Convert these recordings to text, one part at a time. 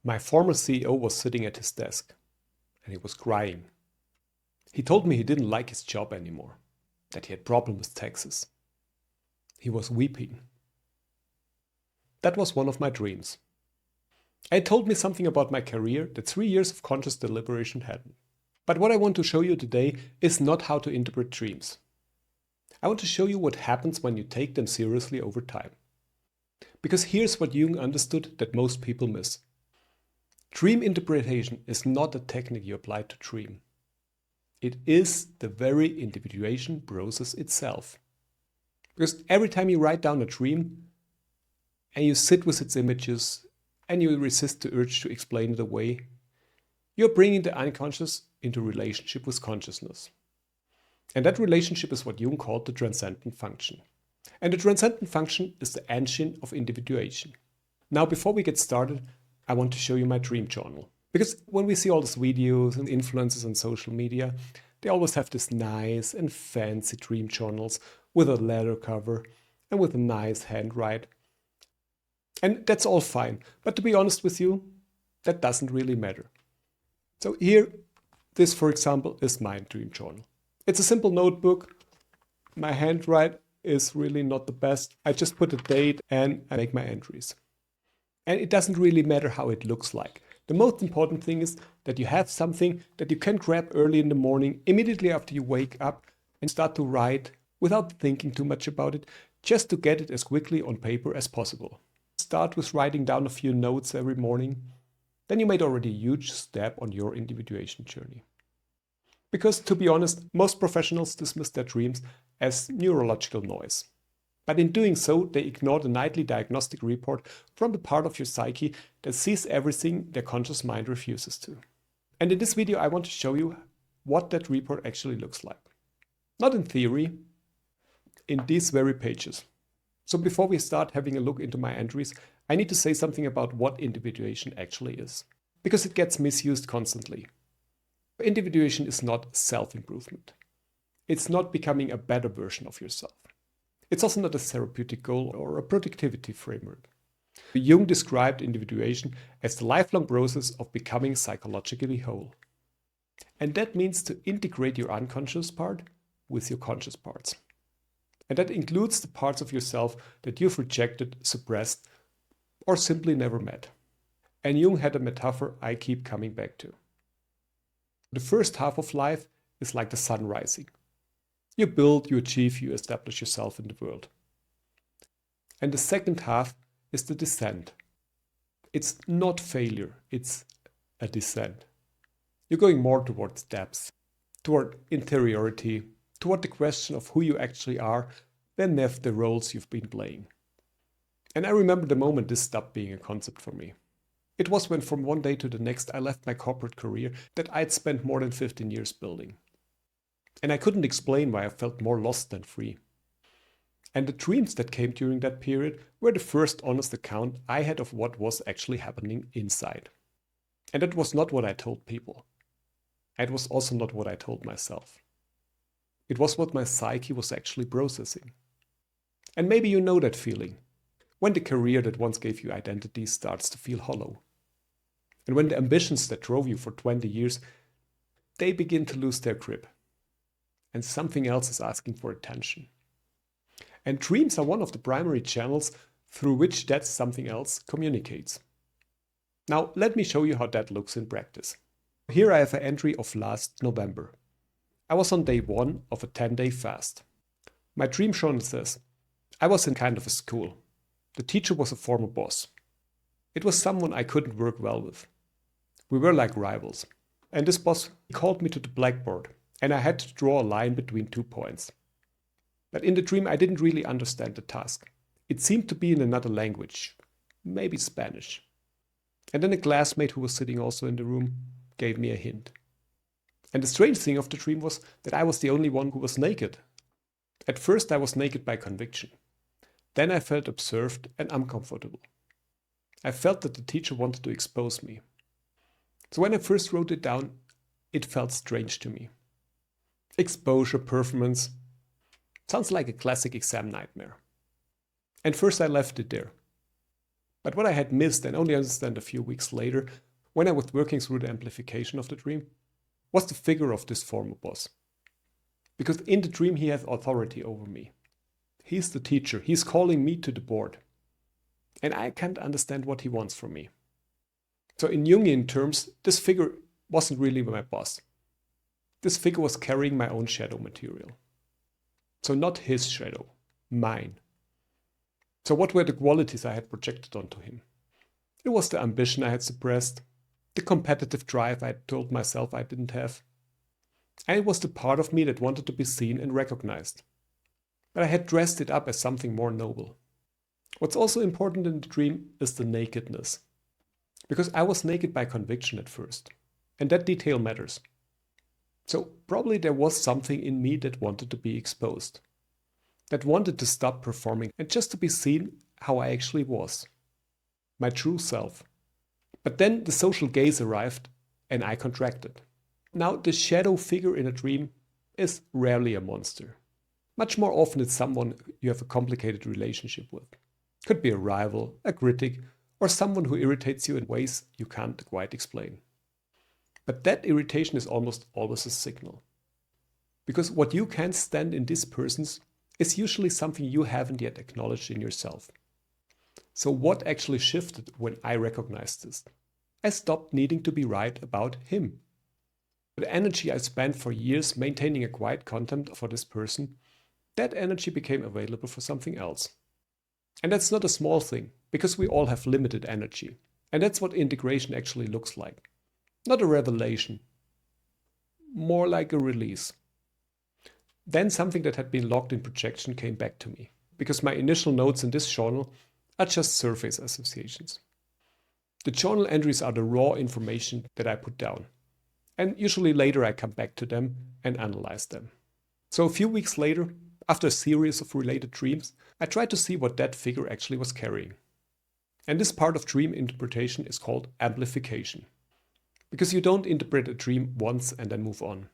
My former CEO was sitting at his desk and he was crying. He told me he didn't like his job anymore, that he had problems with taxes. He was weeping. That was one of my dreams. It told me something about my career that 3 years of conscious deliberation hadn't. But what I want to show you today is not how to interpret dreams. I want to show you what happens when you take them seriously over time. Because here's what Jung understood that most people miss. Dream interpretation is not a technique you apply to dream. It is the very individuation process itself. Because every time you write down a dream and you sit with its images and you resist the urge to explain it away, you're bringing the unconscious into relationship with consciousness. And that relationship is what Jung called the transcendent function. And the transcendent function is the engine of individuation. Now, before we get started, I want to show you my dream journal. Because when we see all these videos and influencers on social media, they always have this nice and fancy dream journals with a leather cover and with a nice handwrite. And that's all fine. But to be honest with you, that doesn't really matter. So here, this for example, is my dream journal. It's a simple notebook. My handwrite is really not the best. I just put a date and I make my entries. And it doesn't really matter how it looks like. The most important thing is that you have something that you can grab early in the morning, immediately after you wake up, and start to write without thinking too much about it, just to get it as quickly on paper as possible. Start with writing down a few notes every morning. Then you made already a huge step on your individuation journey. Because to be honest, most professionals dismiss their dreams as neurological noise. But in doing so, they ignore the nightly diagnostic report from the part of your psyche that sees everything their conscious mind refuses to. And in this video, I want to show you what that report actually looks like. Not in theory, in these very pages. So before we start having a look into my entries, I need to say something about what individuation actually is. Because it gets misused constantly. Individuation is not self-improvement. It's not becoming a better version of yourself. It's also not a therapeutic goal or a productivity framework. Jung described individuation as the lifelong process of becoming psychologically whole. And that means to integrate your unconscious part with your conscious parts. And that includes the parts of yourself that you've rejected, suppressed, or simply never met. And Jung had a metaphor I keep coming back to. The first half of life is like the sun rising. You build, you achieve, you establish yourself in the world. And the second half is the descent. It's not failure, it's a descent. You're going more towards depth, toward interiority, toward the question of who you actually are, than the roles you've been playing. And I remember the moment this stopped being a concept for me. It was when from one day to the next I left my corporate career that I'd spent more than 15 years building. And I couldn't explain why I felt more lost than free. And the dreams that came during that period were the first honest account I had of what was actually happening inside. And that was not what I told people. It was also not what I told myself. It was what my psyche was actually processing. And maybe you know that feeling. When the career that once gave you identity starts to feel hollow. And when the ambitions that drove you for 20 years, they begin to lose their grip. And something else is asking for attention. And dreams are one of the primary channels through which that something else communicates. Now, let me show you how that looks in practice. Here I have an entry of last November. I was on day 1 of a 10-day fast. My dream journal says, I was in kind of a school. The teacher was a former boss. It was someone I couldn't work well with. We were like rivals. And this boss called me to the blackboard. And I had to draw a line between 2 points. But in the dream I didn't really understand the task. It seemed to be in another language, maybe Spanish. And then a classmate who was sitting also in the room gave me a hint. And the strange thing of the dream was that I was the only one who was naked. At first I was naked by conviction. Then I felt observed and uncomfortable. I felt that the teacher wanted to expose me. So when I first wrote it down, it felt strange to me. Exposure, performance, sounds like a classic exam nightmare. And first I left it there. But what I had missed and only understand a few weeks later, when I was working through the amplification of the dream, was the figure of this former boss. Because in the dream he has authority over me. He's the teacher, he's calling me to the board. And I can't understand what he wants from me. So in Jungian terms, this figure wasn't really my boss. This figure was carrying my own shadow material. So not his shadow, mine. So what were the qualities I had projected onto him? It was the ambition I had suppressed, the competitive drive I had told myself I didn't have, and it was the part of me that wanted to be seen and recognized. But I had dressed it up as something more noble. What's also important in the dream is the nakedness. Because I was naked by conviction at first, and that detail matters. So probably there was something in me that wanted to be exposed, that wanted to stop performing and just to be seen how I actually was, my true self. But then the social gaze arrived and I contracted. Now the shadow figure in a dream is rarely a monster. Much more often it's someone you have a complicated relationship with. Could be a rival, a critic, or someone who irritates you in ways you can't quite explain. But that irritation is almost always a signal. Because what you can't stand in these persons is usually something you haven't yet acknowledged in yourself. So what actually shifted when I recognized this? I stopped needing to be right about him. The energy I spent for years maintaining a quiet contempt for this person, that energy became available for something else. And that's not a small thing, because we all have limited energy. And that's what integration actually looks like. Not a revelation, more like a release. Then something that had been locked in projection came back to me, because my initial notes in this journal are just surface associations. The journal entries are the raw information that I put down. And usually later I come back to them and analyze them. So a few weeks later, after a series of related dreams, I tried to see what that figure actually was carrying. And this part of dream interpretation is called amplification. Because you don't interpret a dream once and then move on.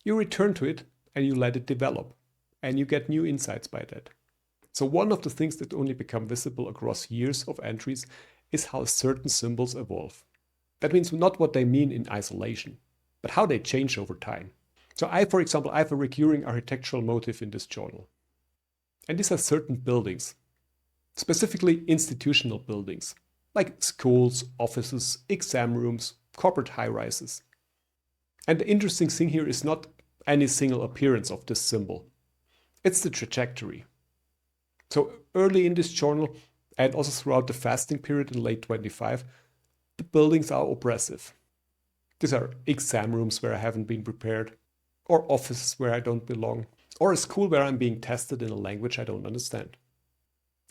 You return to it and you let it develop. And you get new insights by that. So one of the things that only become visible across years of entries is how certain symbols evolve. That means not what they mean in isolation, but how they change over time. So for example, I have a recurring architectural motif in this journal. And these are certain buildings, specifically institutional buildings, like schools, offices, exam rooms, corporate high-rises. And the interesting thing here is not any single appearance of this symbol. It's the trajectory. So early in this journal, and also throughout the fasting period in late 25, the buildings are oppressive. These are exam rooms where I haven't been prepared, or offices where I don't belong, or a school where I'm being tested in a language I don't understand.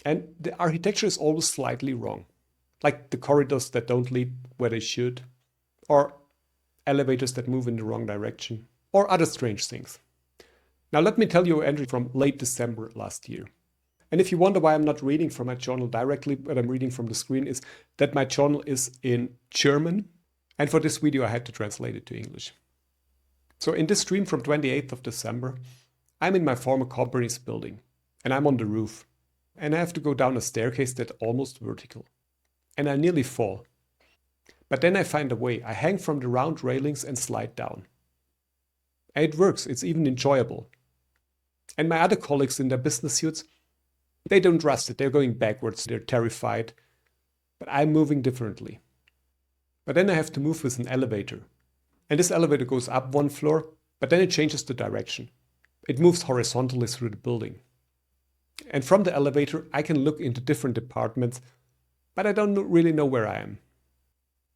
And the architecture is always slightly wrong, like the corridors that don't lead where they should, or elevators that move in the wrong direction, or other strange things. Now let me tell you an entry from late December last year. And if you wonder why I'm not reading from my journal directly, but I'm reading from the screen, is that my journal is in German, and for this video I had to translate it to English. So in this stream from 28th of December, I'm in my former company's building, and I'm on the roof, and I have to go down a staircase that's almost vertical. And I nearly fall. But then I find a way. I hang from the round railings and slide down. And it works, it's even enjoyable. And my other colleagues in their business suits, they don't trust it, they're going backwards, they're terrified. But I'm moving differently. But then I have to move with an elevator. And this elevator goes up one floor, but then it changes the direction. It moves horizontally through the building. And from the elevator, I can look into different departments, but I don't really know where I am.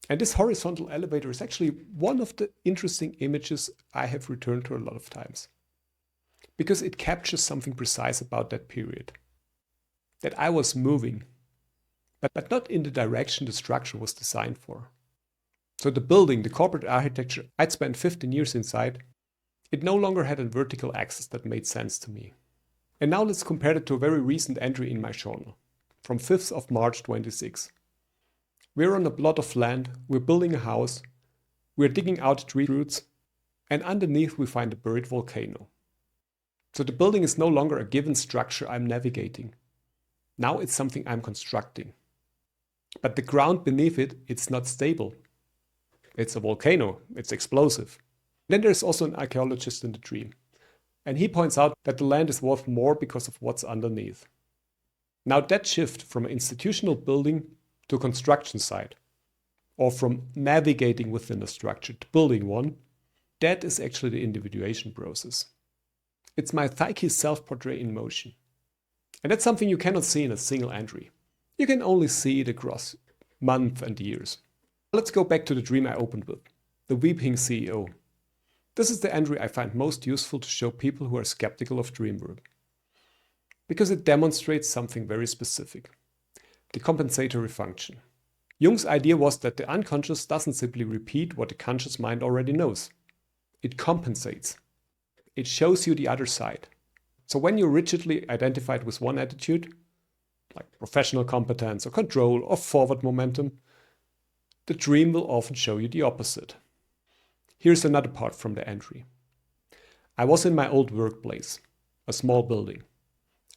And this horizontal elevator is actually one of the interesting images I have returned to a lot of times. Because it captures something precise about that period. That I was moving, but not in the direction the structure was designed for. So the building, the corporate architecture I'd spent 15 years inside, it no longer had a vertical axis that made sense to me. And now let's compare it to a very recent entry in my journal, from 5th of March 26. We're on a plot of land, we're building a house, we're digging out tree roots, and underneath we find a buried volcano. So the building is no longer a given structure I'm navigating. Now it's something I'm constructing. But the ground beneath it, it's not stable. It's a volcano, it's explosive. Then there's also an archaeologist in the dream. And he points out that the land is worth more because of what's underneath. Now that shift from an institutional building to a construction site, or from navigating within a structure to building one, that is actually the individuation process. It's my psyche's self-portrait in motion. And that's something you cannot see in a single entry. You can only see it across months and years. Let's go back to the dream I opened with, the weeping CEO. This is the entry I find most useful to show people who are skeptical of dream work, because it demonstrates something very specific, the compensatory function. Jung's idea was that the unconscious doesn't simply repeat what the conscious mind already knows. It compensates. It shows you the other side. So when you're rigidly identified with one attitude, like professional competence or control or forward momentum, the dream will often show you the opposite. Here's another part from the entry. I was in my old workplace, a small building.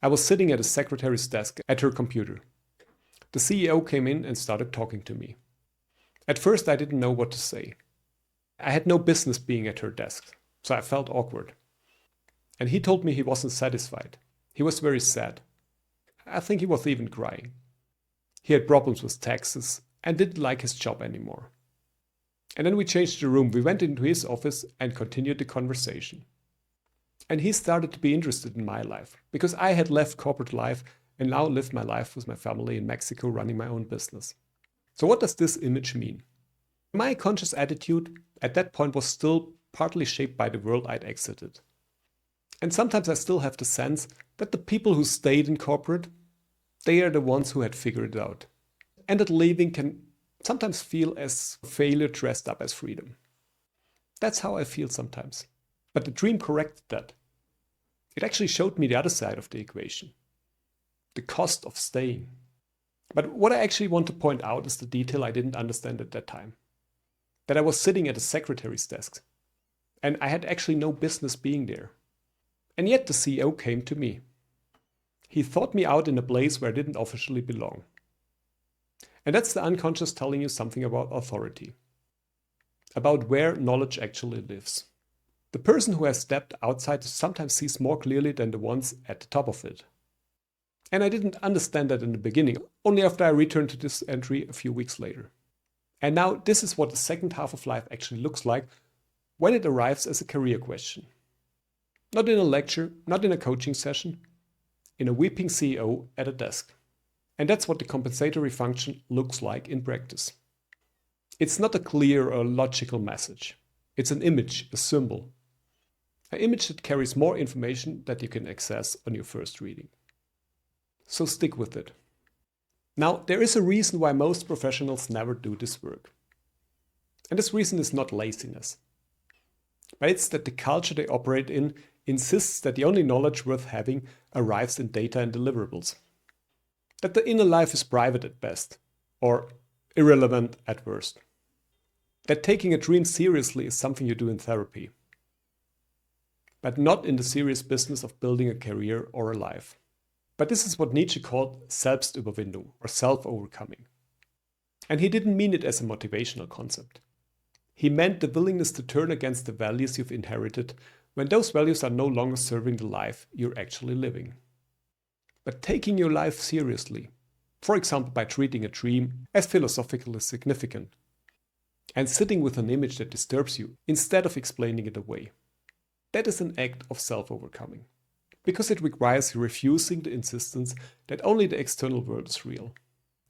I was sitting at a secretary's desk at her computer. The CEO came in and started talking to me. At first, I didn't know what to say. I had no business being at her desk, so I felt awkward. And he told me he wasn't satisfied. He was very sad. I think he was even crying. He had problems with taxes and didn't like his job anymore. And then we changed the room. We went into his office and continued the conversation. And he started to be interested in my life, because I had left corporate life and now lived my life with my family in Mexico running my own business. So what does this image mean? My conscious attitude at that point was still partly shaped by the world I'd exited. And sometimes I still have the sense that the people who stayed in corporate, they are the ones who had figured it out. And that leaving can sometimes feel as failure dressed up as freedom. That's how I feel sometimes. But the dream corrected that. It actually showed me the other side of the equation. The cost of staying. But what I actually want to point out is the detail I didn't understand at that time. That I was sitting at a secretary's desk. And I had actually no business being there. And yet the CEO came to me. He thought me out in a place where I didn't officially belong. And that's the unconscious telling you something about authority. About where knowledge actually lives. The person who has stepped outside sometimes sees more clearly than the ones at the top of it. And I didn't understand that in the beginning, only after I returned to this entry a few weeks later. And now this is what the second half of life actually looks like when it arrives as a career question. Not in a lecture, not in a coaching session, in a weeping CEO at a desk. And that's what the compensatory function looks like in practice. It's not a clear or logical message. It's an image, a symbol. An image that carries more information that you can access on your first reading. So stick with it. Now, there is a reason why most professionals never do this work. And this reason is not laziness. But it's that the culture they operate in insists that the only knowledge worth having arrives in data and deliverables. That the inner life is private at best, or irrelevant at worst. That taking a dream seriously is something you do in therapy, but not in the serious business of building a career or a life. But this is what Nietzsche called Selbstüberwindung, or self-overcoming. And he didn't mean it as a motivational concept. He meant the willingness to turn against the values you've inherited when those values are no longer serving the life you're actually living. But taking your life seriously, for example by treating a dream as philosophically significant, and sitting with an image that disturbs you instead of explaining it away, that is an act of self-overcoming, because it requires refusing the insistence that only the external world is real.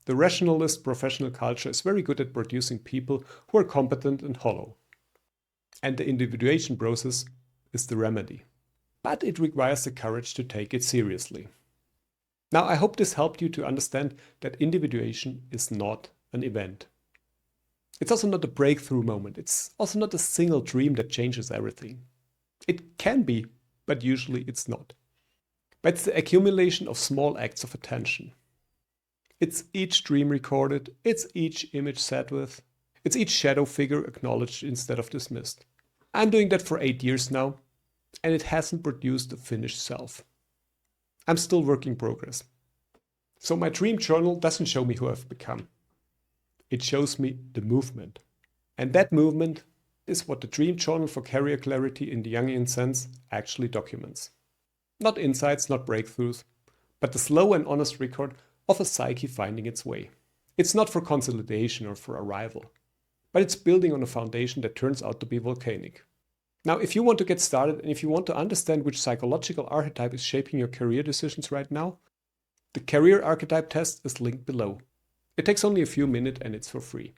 The rationalist professional culture is very good at producing people who are competent and hollow. And the individuation process is the remedy. But it requires the courage to take it seriously. Now, I hope this helped you to understand that individuation is not an event. It's also not a breakthrough moment. It's also not a single dream that changes everything. It can be, but usually it's not. But it's the accumulation of small acts of attention. It's each dream recorded, it's each image sat with, it's each shadow figure acknowledged instead of dismissed. I'm doing that for 8 years now, and it hasn't produced a finished self. I'm still work in progress. So my dream journal doesn't show me who I've become. It shows me the movement. And that movement is what the Dream Journal for Career Clarity in the Jungian sense actually documents. Not insights, not breakthroughs, but the slow and honest record of a psyche finding its way. It's not for consolidation or for arrival, but it's building on a foundation that turns out to be volcanic. Now, if you want to get started and if you want to understand which psychological archetype is shaping your career decisions right now, the career archetype test is linked below. It takes only a few minutes and it's for free.